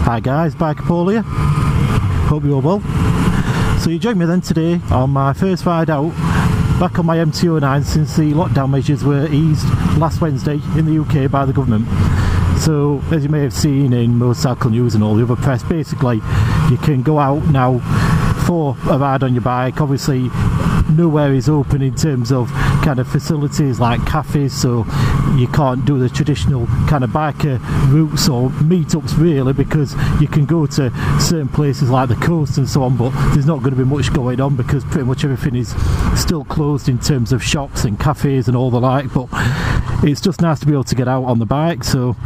Hi guys, Biker Paul here. Hope you're well. So you joined me then today on my first ride out back on my MT-09 since the lockdown measures were eased last Wednesday in the UK by the government. So as you may have seen in motorcycle news and all the other press, basically you can go out now for a ride on your bike. Obviously nowhere is open in terms of kind of facilities like cafes, so you can't do the traditional kind of biker routes or meetups really, because you can go to certain places like the coast and so on, but there's not going to be much going on because pretty much everything is still closed in terms of shops and cafes and all the like. But it's just nice to be able to get out on the bike. So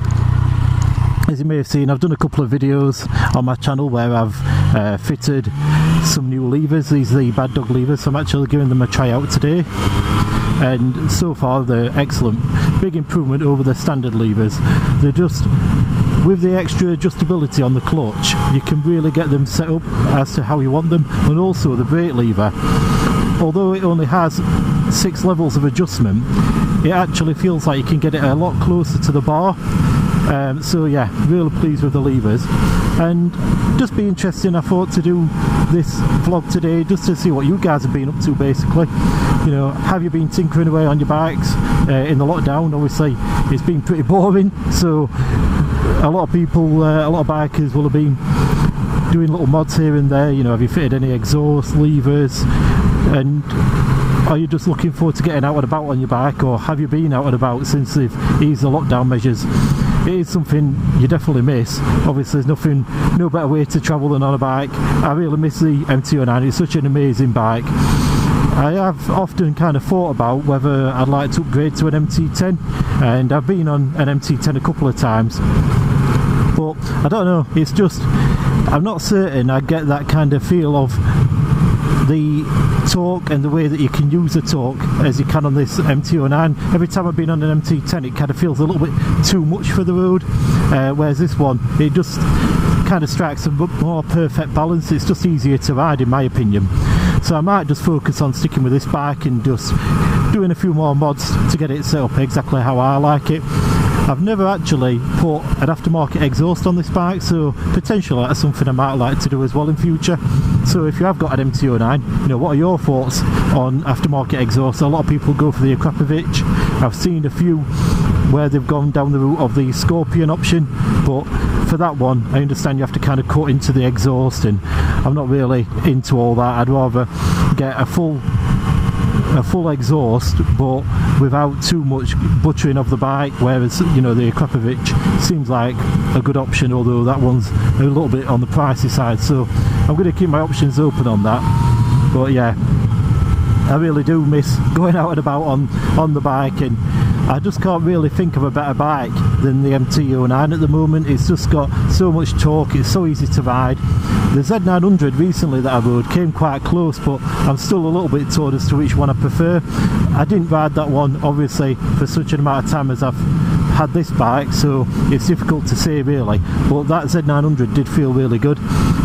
as you may have seen, I've done a couple of videos on my channel where I've fitted some new levers. These are the Bad Dog levers, so I'm actually giving them a try out today, and so far they're excellent. Big improvement over the standard levers. They're just, with the extra adjustability on the clutch, you can really get them set up as to how you want them. And also the brake lever, although it only has 6 levels of adjustment, it actually feels like you can get it a lot closer to the bar. So yeah, really pleased with the levers, and just be interesting, I thought, to do this vlog today just to see what you guys have been up to basically. You know, have you been tinkering away on your bikes in the lockdown? Obviously it's been pretty boring, so a lot of people, a lot of bikers will have been doing little mods here and there. You know, have you fitted any exhaust, levers, and are you just looking forward to getting out and about on your bike, or have you been out and about since they've eased the lockdown measures? It is something you definitely miss. Obviously there's no better way to travel than on a bike. I really miss the MT-09, it's such an amazing bike. I have often kind of thought about whether I'd like to upgrade to an MT-10, and I've been on an MT-10 a couple of times, but I don't know, it's just, I'm not certain I get that kind of feel of the torque and the way that you can use the torque as you can on this MT-09. Every time I've been on an MT-10 it kind of feels a little bit too much for the road, whereas this one, it just kind of strikes a more perfect balance. It's just easier to ride in my opinion. So I might just focus on sticking with this bike and just doing a few more mods to get it set up exactly how I like it. I've never actually put an aftermarket exhaust on this bike, so potentially that's something I might like to do as well in future. So if you have got an MT-09, you know, what are your thoughts on aftermarket exhaust? A lot of people go for the Akrapovic. I've seen a few where they've gone down the route of the Scorpion option, but for that one I understand you have to kind of cut into the exhaust, and I'm not really into all that. I'd rather get a full exhaust but without too much buttering of the bike, whereas, you know, the Akrapovic seems like a good option, although that one's a little bit on the pricey side, so I'm going to keep my options open on that. But yeah, I really do miss going out and about on the bike, and I just can't really think of a better bike than the MT-09 at the moment. It's just got so much torque, it's so easy to ride. The Z900 recently that I rode came quite close, but I'm still a little bit torn as to which one I prefer. I didn't ride that one obviously for such an amount of time as I've had this bike, so it's difficult to say really, but that Z900 did feel really good.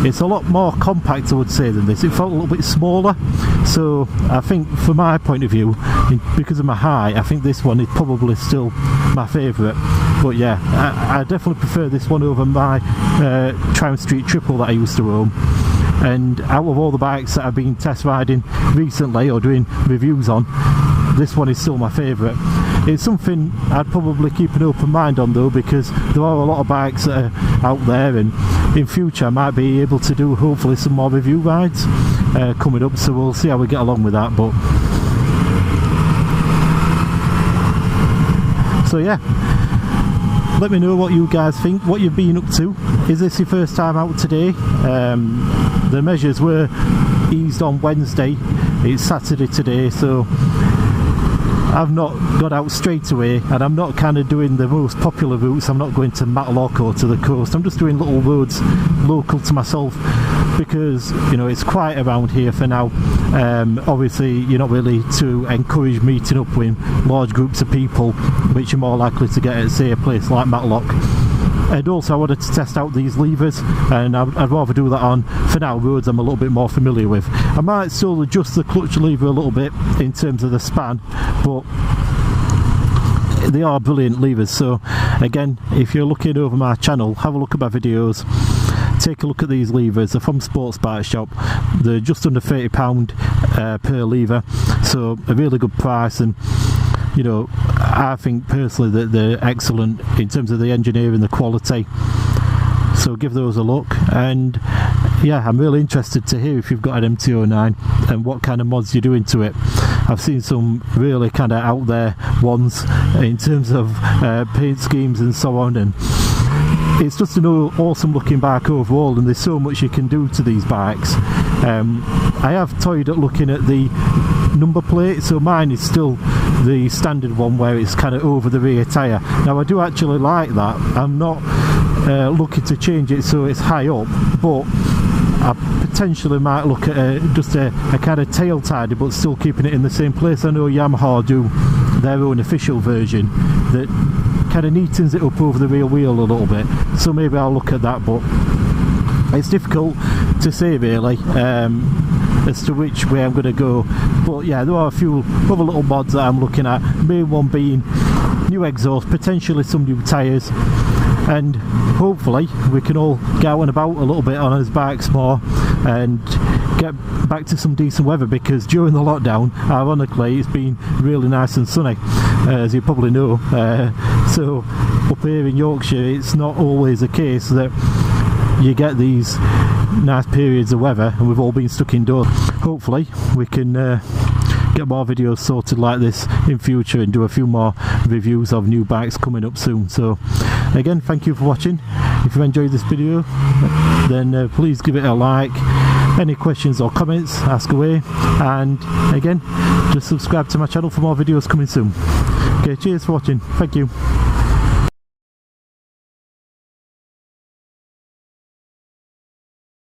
It's a lot more compact, I would say, than this. It felt a little bit smaller, so I think from my point of view, because of my height, I think this one is probably still my favourite. But yeah, I definitely prefer this one over my Triumph Street Triple that I used to own. And out of all the bikes that I've been test riding recently or doing reviews on, this one is still my favourite. It's something I'd probably keep an open mind on though, because there are a lot of bikes that are out there, and in future I might be able to do hopefully some more review rides coming up, so we'll see how we get along with that. But so yeah, let me know what you guys think, what you've been up to. Is this your first time out today? The measures were eased on Wednesday, it's Saturday today, so I've not got out straight away, and I'm not kind of doing the most popular routes. I'm not going to Matlock or to the coast. I'm just doing little roads local to myself, because, you know, it's quiet around here for now. Obviously you're not really to encourage meeting up with large groups of people, which you're more likely to get at, say, a place like Matlock. And also I wanted to test out these levers, and I'd rather do that on, for now, roads I'm a little bit more familiar with. I might still adjust the clutch lever a little bit in terms of the span, but they are brilliant levers. So again, if you're looking over my channel, have a look at my videos. take a look at these levers. They're from Sports Bike Shop. They're just under £30 per lever, so a really good price. And you know, I think personally that they're excellent in terms of the engineering, the quality. So give those a look. And yeah, I'm really interested to hear if you've got an MT-09 and what kind of mods you're doing to it. I've seen some really kind of out there ones in terms of paint schemes and so on, and it's just an awesome looking bike overall, and there's so much you can do to these bikes. I have toyed at looking at the number plate, so mine is still the standard one where it's kind of over the rear tyre. Now I do actually like that. I'm not looking to change it so it's high up, but I potentially might look at just a kind of tail tidy, but still keeping it in the same place. I know Yamaha do their own official version that kind of neatens it up over the rear wheel a little bit, so maybe I'll look at that, but it's difficult to say really as to which way I'm going to go. But yeah, there are a few other little mods that I'm looking at, main one being new exhaust, potentially some new tyres, and hopefully we can all get out and about a little bit on his bikes more and get back to some decent weather, because during the lockdown, ironically, it's been really nice and sunny, as you probably know. So up here in Yorkshire, it's not always the case that you get these nice periods of weather, and we've all been stuck indoors. Hopefully we can get more videos sorted like this in future and do a few more reviews of new bikes coming up soon. So again, thank you for watching. If you enjoyed this video, then please give it a like. Any questions or comments, ask away, and again, just subscribe to my channel for more videos coming soon. Okay, cheers for watching. Thank you.